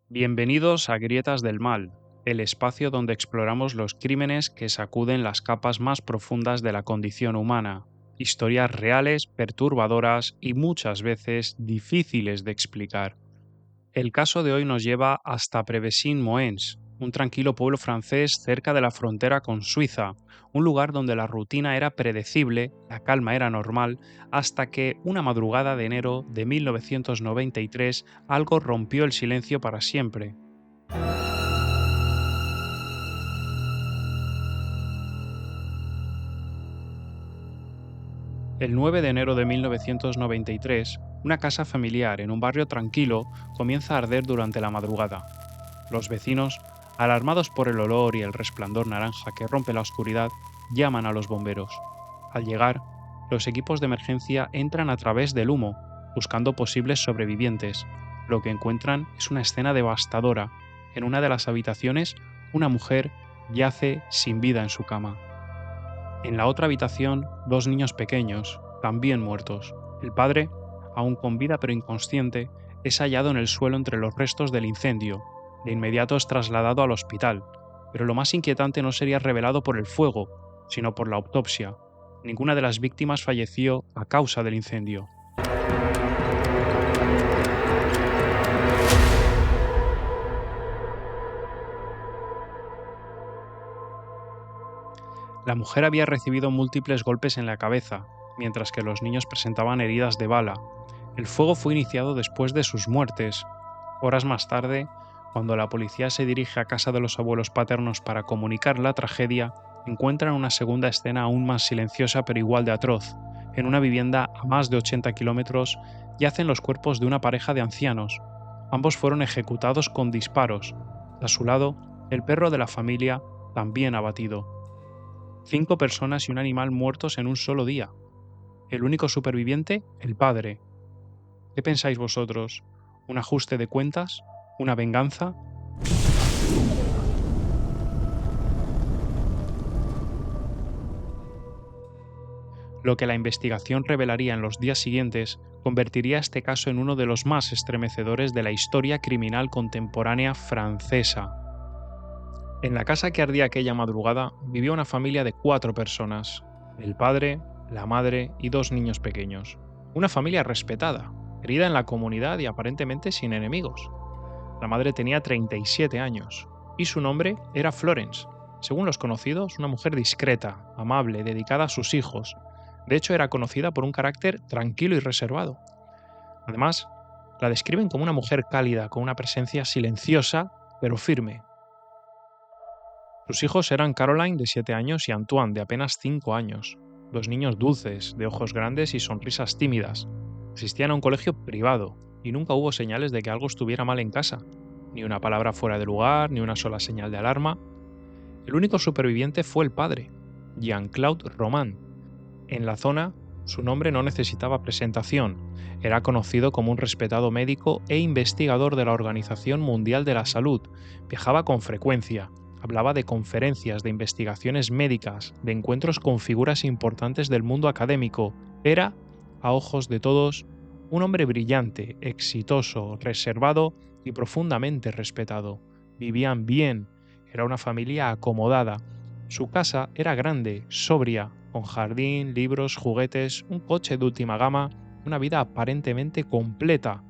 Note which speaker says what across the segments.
Speaker 1: Bienvenidos a Grietas del Mal, el espacio donde exploramos los crímenes que sacuden las capas más profundas de la condición humana, historias reales, perturbadoras y muchas veces difíciles de explicar. El caso de hoy nos lleva hasta Prevesín-Moëns, un tranquilo pueblo francés cerca de la frontera con Suiza, un lugar donde la rutina era predecible, la calma era normal, hasta que una madrugada de enero de 1993 algo rompió el silencio para siempre. El 9 de enero de 1993, una casa familiar en un barrio tranquilo comienza a arder durante la madrugada. Los vecinos, alarmados por el olor y el resplandor naranja que rompe la oscuridad, llaman a los bomberos. Al llegar, los equipos de emergencia entran a través del humo, buscando posibles sobrevivientes. Lo que encuentran es una escena devastadora. En una de las habitaciones, una mujer yace sin vida en su cama. En la otra habitación, dos niños pequeños, también muertos. El padre, aún con vida pero inconsciente, es hallado en el suelo entre los restos del incendio. De inmediato es trasladado al hospital, pero lo más inquietante no sería revelado por el fuego, sino por la autopsia. Ninguna de las víctimas falleció a causa del incendio. La mujer había recibido múltiples golpes en la cabeza, mientras que los niños presentaban heridas de bala. El fuego fue iniciado después de sus muertes. Horas más tarde, cuando la policía se dirige a casa de los abuelos paternos para comunicar la tragedia, encuentran una segunda escena aún más silenciosa pero igual de atroz. En una vivienda a más de 80 kilómetros yacen los cuerpos de una pareja de ancianos. Ambos fueron ejecutados con disparos. A su lado, el perro de la familia, también abatido. 5 personas y un animal muertos en un solo día. El único superviviente, el padre. ¿Qué pensáis vosotros? ¿Un ajuste de cuentas? ¿Una venganza? Lo que la investigación revelaría en los días siguientes convertiría este caso en uno de los más estremecedores de la historia criminal contemporánea francesa. En la casa que ardía aquella madrugada vivía una familia de 4 personas: el padre, la madre y dos niños pequeños. Una familia respetada, querida en la comunidad y aparentemente sin enemigos. La madre tenía 37 años y su nombre era Florence. Según los conocidos, una mujer discreta, amable, dedicada a sus hijos. De hecho, era conocida por un carácter tranquilo y reservado. Además, la describen como una mujer cálida, con una presencia silenciosa, pero firme. Sus hijos eran Caroline, de 7 años, y Antoine, de apenas 5 años. Dos niños dulces, de ojos grandes y sonrisas tímidas. Asistían a un colegio privado, y nunca hubo señales de que algo estuviera mal en casa. Ni una palabra fuera de lugar, ni una sola señal de alarma. El único superviviente fue el padre, Jean-Claude Roman. En la zona, su nombre no necesitaba presentación. Era conocido como un respetado médico e investigador de la Organización Mundial de la Salud. Viajaba con frecuencia. Hablaba de conferencias, de investigaciones médicas, de encuentros con figuras importantes del mundo académico. Era, a ojos de todos, un hombre brillante, exitoso, reservado y profundamente respetado. Vivían bien. Era una familia acomodada. Su casa era grande, sobria, con jardín, libros, juguetes, un coche de última gama, una vida aparentemente completa.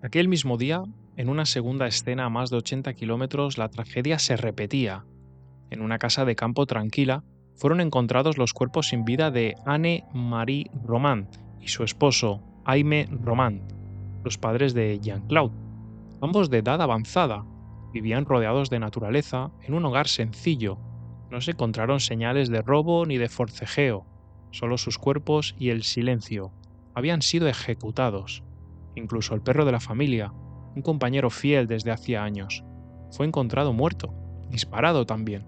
Speaker 1: Aquel mismo día, en una segunda escena a más de 80 kilómetros, la tragedia se repetía. En una casa de campo tranquila, fueron encontrados los cuerpos sin vida de Anne-Marie Roman y su esposo, Jaime Roman, los padres de Jean-Claude, ambos de edad avanzada. Vivían rodeados de naturaleza, en un hogar sencillo. No se encontraron señales de robo ni de forcejeo, solo sus cuerpos y el silencio. Habían sido ejecutados. Incluso el perro de la familia, un compañero fiel desde hacía años, fue encontrado muerto, disparado también.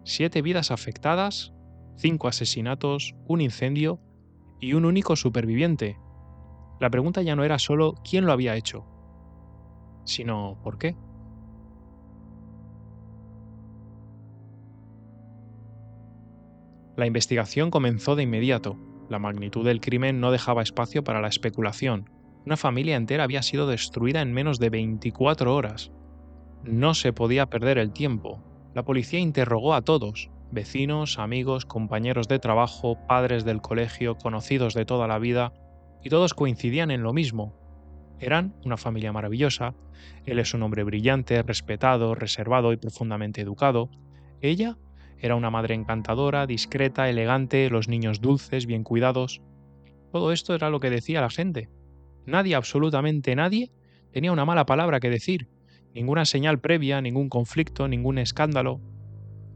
Speaker 1: 7 vidas afectadas, 5 asesinatos, un incendio y un único superviviente. La pregunta ya no era solo quién lo había hecho, sino por qué. La investigación comenzó de inmediato. La magnitud del crimen no dejaba espacio para la especulación. Una familia entera había sido destruida en menos de 24 horas. No se podía perder el tiempo. La policía interrogó a todos, vecinos, amigos, compañeros de trabajo, padres del colegio, conocidos de toda la vida, y todos coincidían en lo mismo. Eran una familia maravillosa. Él es un hombre brillante, respetado, reservado y profundamente educado. Ella era una madre encantadora, discreta, elegante, los niños dulces, bien cuidados. Todo esto era lo que decía la gente. Nadie, absolutamente nadie, tenía una mala palabra que decir. Ninguna señal previa, ningún conflicto, ningún escándalo.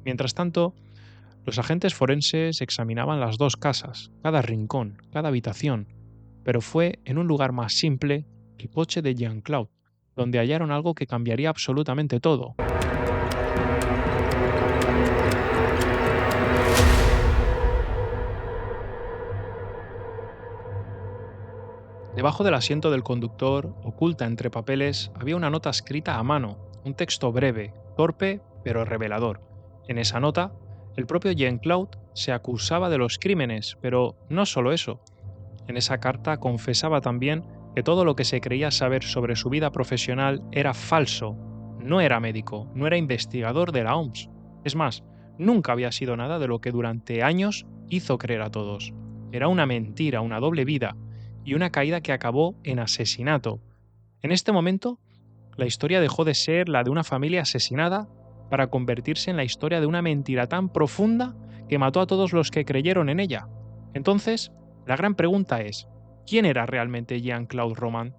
Speaker 1: Mientras tanto, los agentes forenses examinaban las dos casas, cada rincón, cada habitación, pero fue en un lugar más simple, el coche de Jean-Claude, donde hallaron algo que cambiaría absolutamente todo. Debajo del asiento del conductor, oculta entre papeles, había una nota escrita a mano, un texto breve, torpe pero revelador. En esa nota, el propio Jean-Claude se acusaba de los crímenes, pero no solo eso. En esa carta confesaba también que todo lo que se creía saber sobre su vida profesional era falso. No era médico, no era investigador de la OMS. Es más, nunca había sido nada de lo que durante años hizo creer a todos. Era una mentira, una doble vida y una caída que acabó en asesinato. En este momento, la historia dejó de ser la de una familia asesinada para convertirse en la historia de una mentira tan profunda que mató a todos los que creyeron en ella. Entonces, la gran pregunta es, ¿quién era realmente Jean-Claude Roman?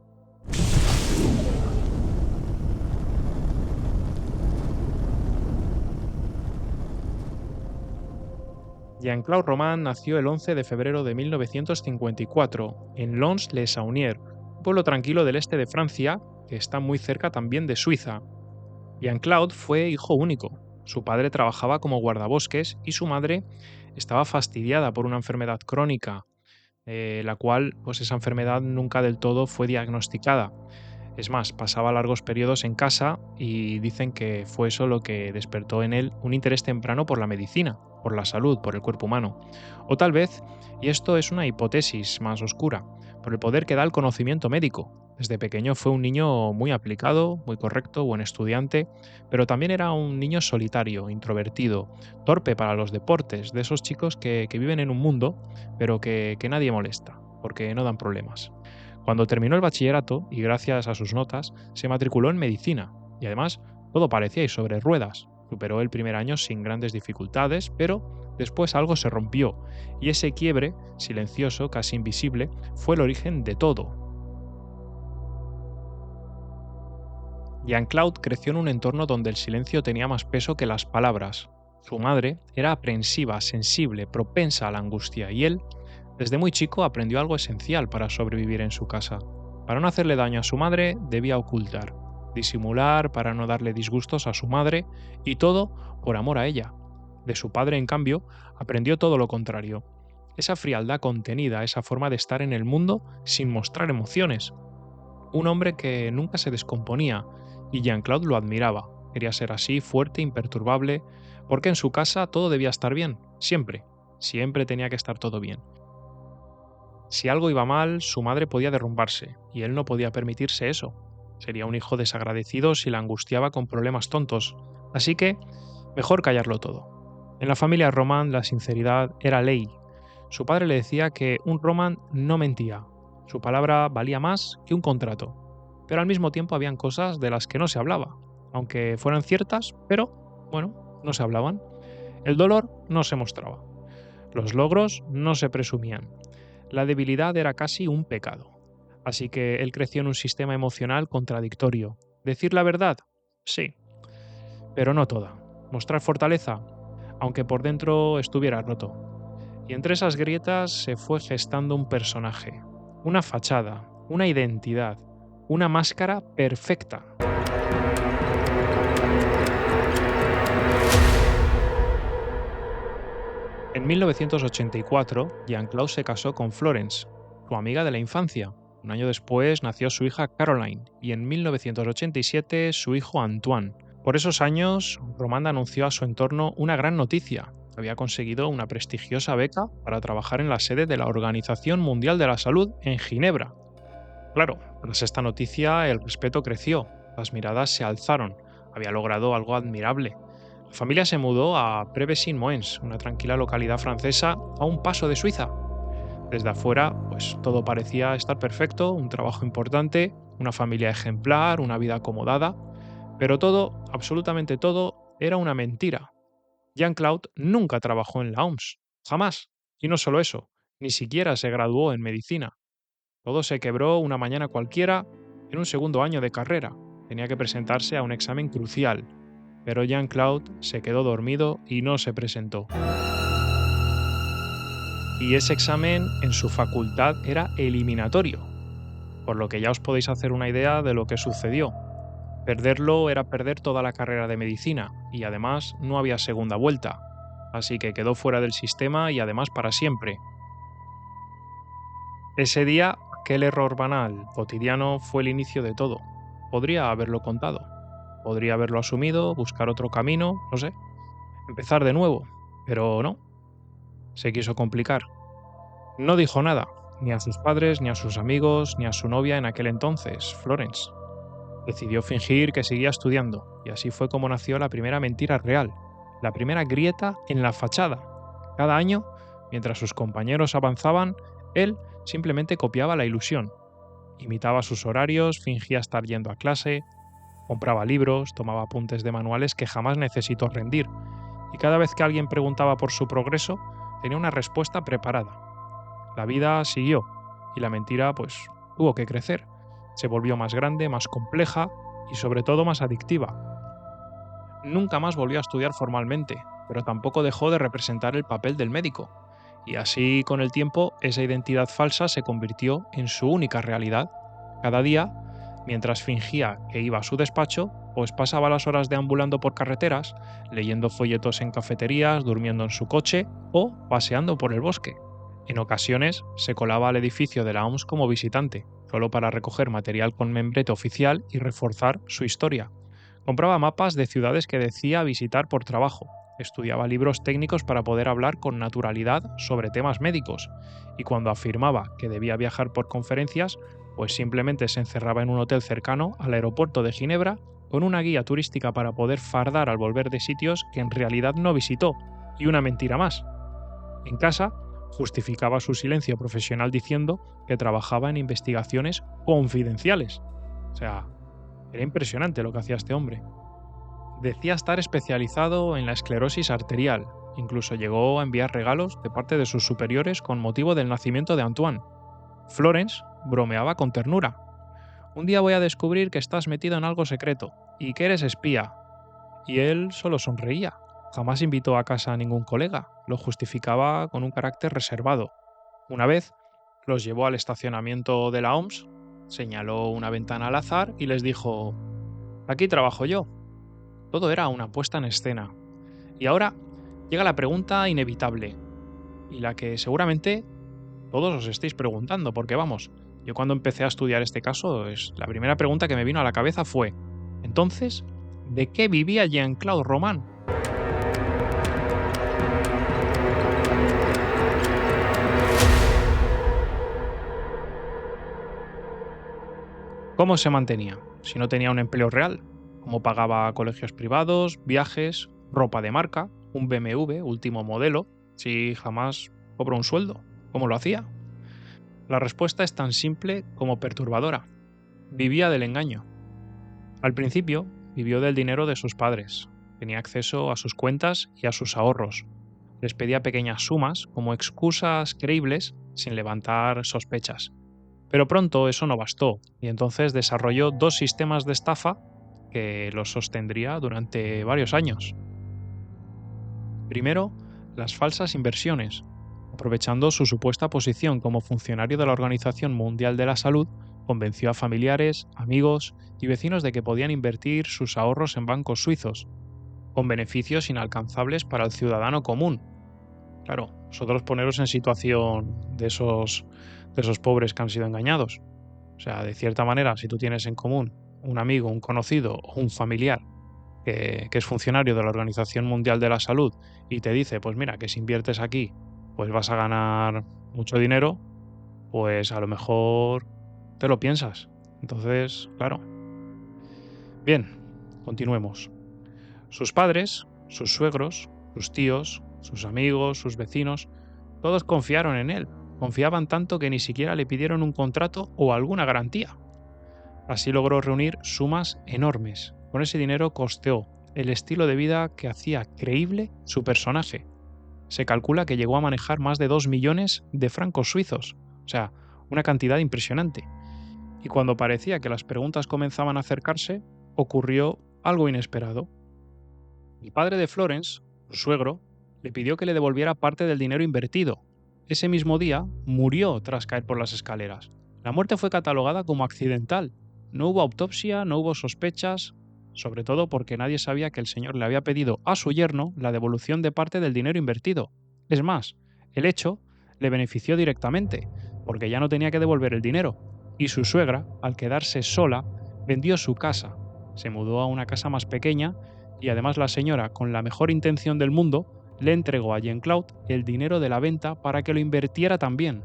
Speaker 1: Jean-Claude Roman nació el 11 de febrero de 1954 en Lons-le-Saunier, un pueblo tranquilo del este de Francia que está muy cerca también de Suiza. Jean-Claude fue hijo único. Su padre trabajaba como guardabosques y su madre estaba fastidiada por una enfermedad crónica, la cual, pues esa enfermedad nunca del todo fue diagnosticada. Es más, pasaba largos periodos en casa y dicen que fue eso lo que despertó en él un interés temprano por la medicina, por la salud, por el cuerpo humano. O tal vez, y esto es una hipótesis más oscura, por el poder que da el conocimiento médico. Desde pequeño fue un niño muy aplicado, muy correcto, buen estudiante, pero también era un niño solitario, introvertido, torpe para los deportes, de esos chicos que viven en un mundo, pero que nadie molesta, porque no dan problemas. Cuando terminó el bachillerato, y gracias a sus notas, se matriculó en medicina, y además todo parecía ir sobre ruedas. Superó el primer año sin grandes dificultades, pero después algo se rompió, y ese quiebre, silencioso, casi invisible, fue el origen de todo. Jean-Claude creció en un entorno donde el silencio tenía más peso que las palabras. Su madre era aprensiva, sensible, propensa a la angustia, y él, desde muy chico, aprendió algo esencial para sobrevivir en su casa. Para no hacerle daño a su madre, debía ocultar, disimular para no darle disgustos a su madre, y todo por amor a ella. De su padre, en cambio, aprendió todo lo contrario. Esa frialdad contenida, esa forma de estar en el mundo sin mostrar emociones. Un hombre que nunca se descomponía, y Jean-Claude lo admiraba. Quería ser así, fuerte, imperturbable, porque en su casa todo debía estar bien, siempre. Siempre tenía que estar todo bien. Si algo iba mal, su madre podía derrumbarse, y él no podía permitirse eso. Sería un hijo desagradecido si la angustiaba con problemas tontos, así que mejor callarlo todo. En la familia Roman la sinceridad era ley. Su padre le decía que un Roman no mentía. Su palabra valía más que un contrato. Pero al mismo tiempo habían cosas de las que no se hablaba, aunque fueran ciertas, pero, bueno, no se hablaban. El dolor no se mostraba. Los logros no se presumían. La debilidad era casi un pecado. Así que él creció en un sistema emocional contradictorio. ¿Decir la verdad? Sí, pero no toda. ¿Mostrar fortaleza? Aunque por dentro estuviera roto. Y entre esas grietas se fue gestando un personaje, una fachada, una identidad, una máscara perfecta. En 1984, Jean-Claude se casó con Florence, su amiga de la infancia. Un año después nació su hija Caroline y en 1987 su hijo Antoine. Por esos años, Roman anunció a su entorno una gran noticia. Había conseguido una prestigiosa beca para trabajar en la sede de la Organización Mundial de la Salud en Ginebra. Claro, tras esta noticia el respeto creció, las miradas se alzaron, había logrado algo admirable. La familia se mudó a Prevesins-Moens, una tranquila localidad francesa a un paso de Suiza. Desde afuera, pues todo parecía estar perfecto, un trabajo importante, una familia ejemplar, una vida acomodada, pero todo, absolutamente todo, era una mentira. Jean-Claude nunca trabajó en la OMS, jamás. Y no solo eso, ni siquiera se graduó en medicina. Todo se quebró una mañana cualquiera en un segundo año de carrera. Tenía que presentarse a un examen crucial, pero Jean-Claude se quedó dormido y no se presentó. Y ese examen en su facultad era eliminatorio, por lo que ya os podéis hacer una idea de lo que sucedió. Perderlo era perder toda la carrera de medicina, y además no había segunda vuelta, así que quedó fuera del sistema y además para siempre. Ese día, aquel error banal, cotidiano, fue el inicio de todo. Podría haberlo contado, podría haberlo asumido, buscar otro camino, no sé, empezar de nuevo, pero no, se quiso complicar. No dijo nada, ni a sus padres, ni a sus amigos, ni a su novia en aquel entonces, Florence. Decidió fingir que seguía estudiando, y así fue como nació la primera mentira real, la primera grieta en la fachada. Cada año, mientras sus compañeros avanzaban, él simplemente copiaba la ilusión. Imitaba sus horarios, fingía estar yendo a clase, compraba libros, tomaba apuntes de manuales que jamás necesitó rendir, y cada vez que alguien preguntaba por su progreso, tenía una respuesta preparada. La vida siguió, y la mentira, pues, tuvo que crecer. Se volvió más grande, más compleja y sobre todo más adictiva. Nunca más volvió a estudiar formalmente, pero tampoco dejó de representar el papel del médico. Y así, con el tiempo, esa identidad falsa se convirtió en su única realidad. Cada día, mientras fingía que iba a su despacho, pues pasaba las horas deambulando por carreteras, leyendo folletos en cafeterías, durmiendo en su coche o paseando por el bosque. En ocasiones se colaba al edificio de la OMS como visitante, solo para recoger material con membrete oficial y reforzar su historia. Compraba mapas de ciudades que decía visitar por trabajo, estudiaba libros técnicos para poder hablar con naturalidad sobre temas médicos, y cuando afirmaba que debía viajar por conferencias, pues simplemente se encerraba en un hotel cercano al aeropuerto de Ginebra con una guía turística para poder fardar al volver de sitios que en realidad no visitó, y una mentira más. En casa, justificaba su silencio profesional diciendo que trabajaba en investigaciones confidenciales. O sea, era impresionante lo que hacía este hombre. Decía estar especializado en la esclerosis arterial. Incluso llegó a enviar regalos de parte de sus superiores con motivo del nacimiento de Antoine. Florence bromeaba con ternura. Un día voy a descubrir que estás metido en algo secreto y que eres espía. Y él solo sonreía. Jamás invitó a casa a ningún colega. Lo justificaba con un carácter reservado. Una vez los llevó al estacionamiento de la OMS, señaló una ventana al azar y les dijo: aquí trabajo yo. Todo era una puesta en escena. Y ahora llega la pregunta inevitable, y la que seguramente todos os estáis preguntando, porque vamos, yo cuando empecé a estudiar este caso, la primera pregunta que me vino a la cabeza fue: entonces, ¿de qué vivía Jean-Claude Roman? ¿Cómo se mantenía? Si no tenía un empleo real, ¿cómo pagaba colegios privados, viajes, ropa de marca, un BMW último modelo, si jamás cobró un sueldo? ¿Cómo lo hacía? La respuesta es tan simple como perturbadora. Vivía del engaño. Al principio, vivió del dinero de sus padres. Tenía acceso a sus cuentas y a sus ahorros. Les pedía pequeñas sumas como excusas creíbles sin levantar sospechas. Pero pronto eso no bastó, y entonces desarrolló dos sistemas de estafa que los sostendría durante varios años. Primero, las falsas inversiones. Aprovechando su supuesta posición como funcionario de la Organización Mundial de la Salud, convenció a familiares, amigos y vecinos de que podían invertir sus ahorros en bancos suizos, con beneficios inalcanzables para el ciudadano común. Claro, vosotros poneros en situación de esos pobres que han sido engañados. O sea, de cierta manera, si tú tienes en común un amigo, un conocido o un familiar que es funcionario de la Organización Mundial de la Salud y te dice, pues mira, que si inviertes aquí, pues vas a ganar mucho dinero, pues a lo mejor te lo piensas. Entonces, claro. Bien, continuemos. Sus padres, sus suegros, sus tíos, sus amigos, sus vecinos, todos confiaron en él. Confiaban tanto que ni siquiera le pidieron un contrato o alguna garantía. Así logró reunir sumas enormes. Con ese dinero costeó el estilo de vida que hacía creíble su personaje. Se calcula que llegó a manejar más de 2 millones de francos suizos, o sea, una cantidad impresionante. Y cuando parecía que las preguntas comenzaban a acercarse, ocurrió algo inesperado. El padre de Florence, su suegro, le pidió que le devolviera parte del dinero invertido. Ese mismo día murió tras caer por las escaleras. La muerte fue catalogada como accidental. No hubo autopsia, no hubo sospechas, sobre todo porque nadie sabía que el señor le había pedido a su yerno la devolución de parte del dinero invertido. Es más, el hecho le benefició directamente, porque ya no tenía que devolver el dinero, y su suegra, al quedarse sola, vendió su casa, se mudó a una casa más pequeña y además la señora, con la mejor intención del mundo, le entregó a Jean-Claude el dinero de la venta para que lo invirtiera también.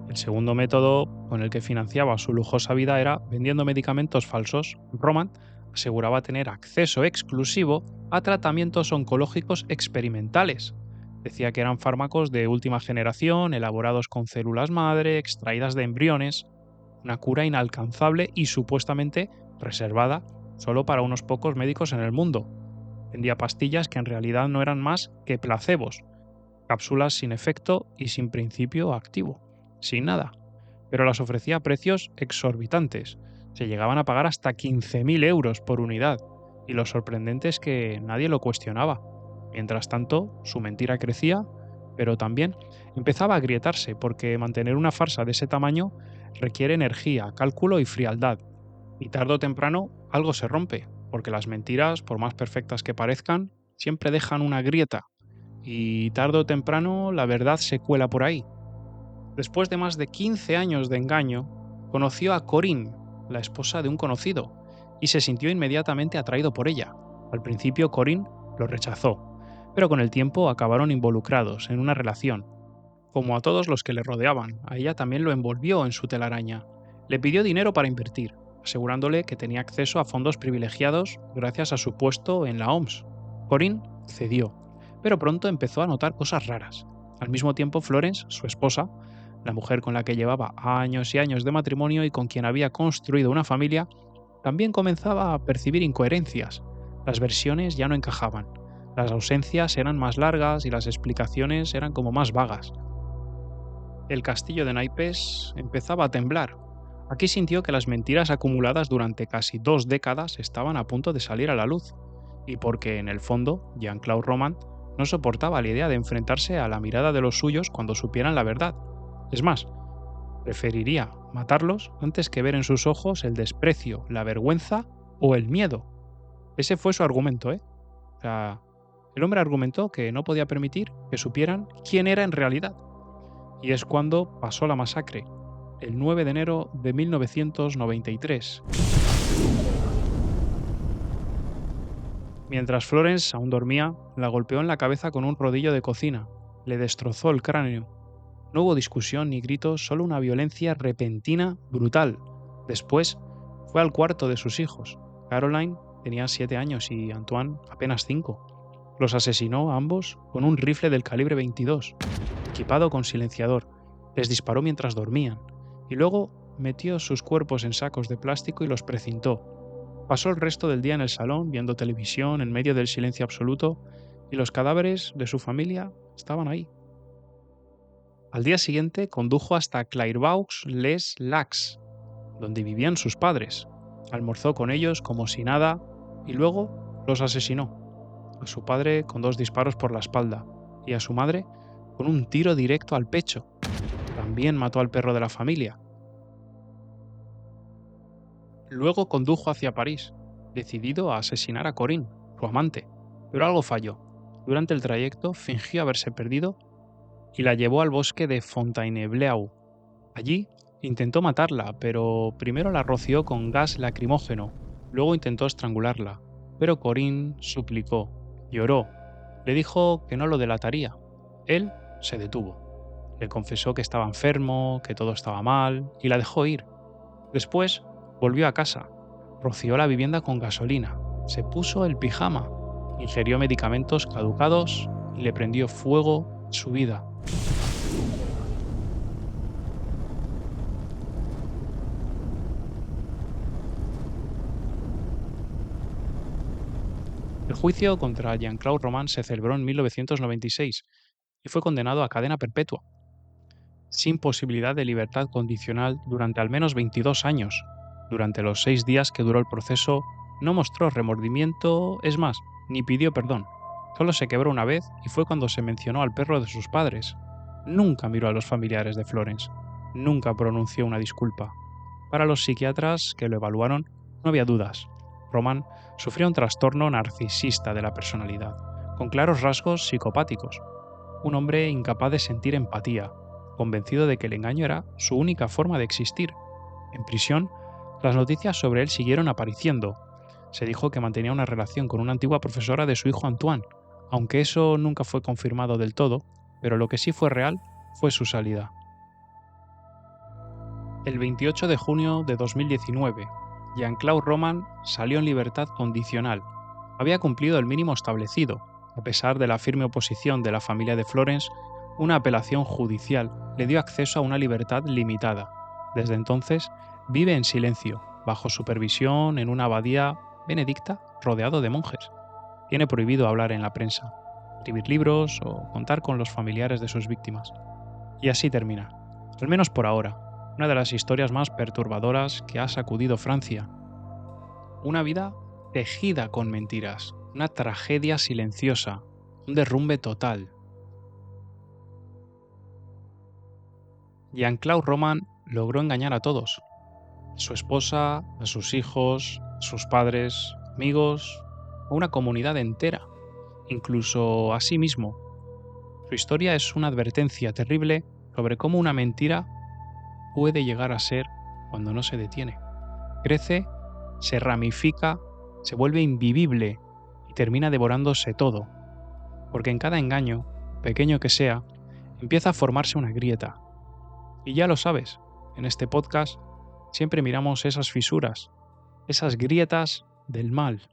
Speaker 1: El segundo método con el que financiaba su lujosa vida era vendiendo medicamentos falsos. Roman aseguraba tener acceso exclusivo a tratamientos oncológicos experimentales. Decía que eran fármacos de última generación, elaborados con células madre, extraídas de embriones, una cura inalcanzable y supuestamente reservada solo para unos pocos médicos en el mundo. Vendía pastillas que en realidad no eran más que placebos, cápsulas sin efecto y sin principio activo, sin nada, pero las ofrecía a precios exorbitantes. Se llegaban a pagar hasta 15.000 euros por unidad, y lo sorprendente es que nadie lo cuestionaba. Mientras tanto, su mentira crecía, pero también empezaba a agrietarse, porque mantener una farsa de ese tamaño requiere energía, cálculo y frialdad. Y tarde o temprano algo se rompe, porque las mentiras, por más perfectas que parezcan, siempre dejan una grieta, y tarde o temprano la verdad se cuela por ahí. Después de más de 15 años de engaño, conoció a Corinne, la esposa de un conocido, y se sintió inmediatamente atraído por ella. Al principio Corinne lo rechazó, pero con el tiempo acabaron involucrados en una relación. Como a todos los que le rodeaban, a ella también lo envolvió en su telaraña. Le pidió dinero para invertir, asegurándole que tenía acceso a fondos privilegiados gracias a su puesto en la OMS. Corinne cedió, pero pronto empezó a notar cosas raras. Al mismo tiempo, Florence, su esposa, la mujer con la que llevaba años y años de matrimonio y con quien había construido una familia, también comenzaba a percibir incoherencias. Las versiones ya no encajaban. Las ausencias eran más largas y las explicaciones eran como más vagas. El castillo de naipes empezaba a temblar. Aquí sintió que las mentiras acumuladas durante casi 2 décadas estaban a punto de salir a la luz, y porque, en el fondo, Jean-Claude Roman no soportaba la idea de enfrentarse a la mirada de los suyos cuando supieran la verdad. Es más, preferiría matarlos antes que ver en sus ojos el desprecio, la vergüenza o el miedo. Ese fue su argumento, ¿eh? O sea, el hombre argumentó que no podía permitir que supieran quién era en realidad. Y es cuando pasó la masacre, el 9 de enero de 1993. Mientras Florence aún dormía, la golpeó en la cabeza con un rodillo de cocina. Le destrozó el cráneo. No hubo discusión ni gritos, solo una violencia repentina, brutal. Después, fue al cuarto de sus hijos. Caroline tenía 7 años y Antoine apenas 5. Los asesinó a ambos con un rifle del calibre 22, equipado con silenciador. Les disparó mientras dormían, y luego metió sus cuerpos en sacos de plástico y los precintó. Pasó el resto del día en el salón viendo televisión en medio del silencio absoluto, y los cadáveres de su familia estaban ahí. Al día siguiente condujo hasta Clairvaux-les-Lacs, donde vivían sus padres. Almorzó con ellos como si nada y luego los asesinó. A su padre con 2 disparos por la espalda y a su madre con un tiro directo al pecho. También mató al perro de la familia. Luego condujo hacia París, decidido a asesinar a Corinne, su amante, pero algo falló. Durante el trayecto fingió haberse perdido y la llevó al bosque de Fontainebleau. Allí intentó matarla, pero primero la roció con gas lacrimógeno. Luego intentó estrangularla, pero Corinne suplicó, lloró, le dijo que no lo delataría. Él se detuvo. Le confesó que estaba enfermo, que todo estaba mal, y la dejó ir. Después volvió a casa, roció la vivienda con gasolina, se puso el pijama, ingirió medicamentos caducados y le prendió fuego a su vida. El juicio contra Jean-Claude Roman se celebró en 1996 y fue condenado a cadena perpetua, sin posibilidad de libertad condicional durante al menos 22 años. Durante los 6 días que duró el proceso, no mostró remordimiento, es más, ni pidió perdón. Solo se quebró una vez y fue cuando se mencionó al perro de sus padres. Nunca miró a los familiares de Florence. Nunca pronunció una disculpa. Para los psiquiatras que lo evaluaron, no había dudas. Roman sufría un trastorno narcisista de la personalidad, con claros rasgos psicopáticos. Un hombre incapaz de sentir empatía, convencido de que el engaño era su única forma de existir. En prisión, las noticias sobre él siguieron apareciendo. Se dijo que mantenía una relación con una antigua profesora de su hijo Antoine, aunque eso nunca fue confirmado del todo, pero lo que sí fue real fue su salida. El 28 de junio de 2019, Jean-Claude Roman salió en libertad condicional. Había cumplido el mínimo establecido. A pesar de la firme oposición de la familia de Florence, una apelación judicial le dio acceso a una libertad limitada. Desde entonces, vive en silencio, bajo supervisión en una abadía benedicta rodeado de monjes. Tiene prohibido hablar en la prensa, escribir libros o contar con los familiares de sus víctimas. Y así termina, al menos por ahora, una de las historias más perturbadoras que ha sacudido Francia. Una vida tejida con mentiras, una tragedia silenciosa, un derrumbe total. Jean-Claude Roman logró engañar a todos, a su esposa, a sus hijos, a sus padres, amigos, a una comunidad entera, incluso a sí mismo. Su historia es una advertencia terrible sobre cómo una mentira puede llegar a ser cuando no se detiene. Crece, se ramifica, se vuelve invivible y termina devorándose todo, porque en cada engaño, pequeño que sea, empieza a formarse una grieta. Y ya lo sabes, en este podcast siempre miramos esas fisuras, esas grietas del mal.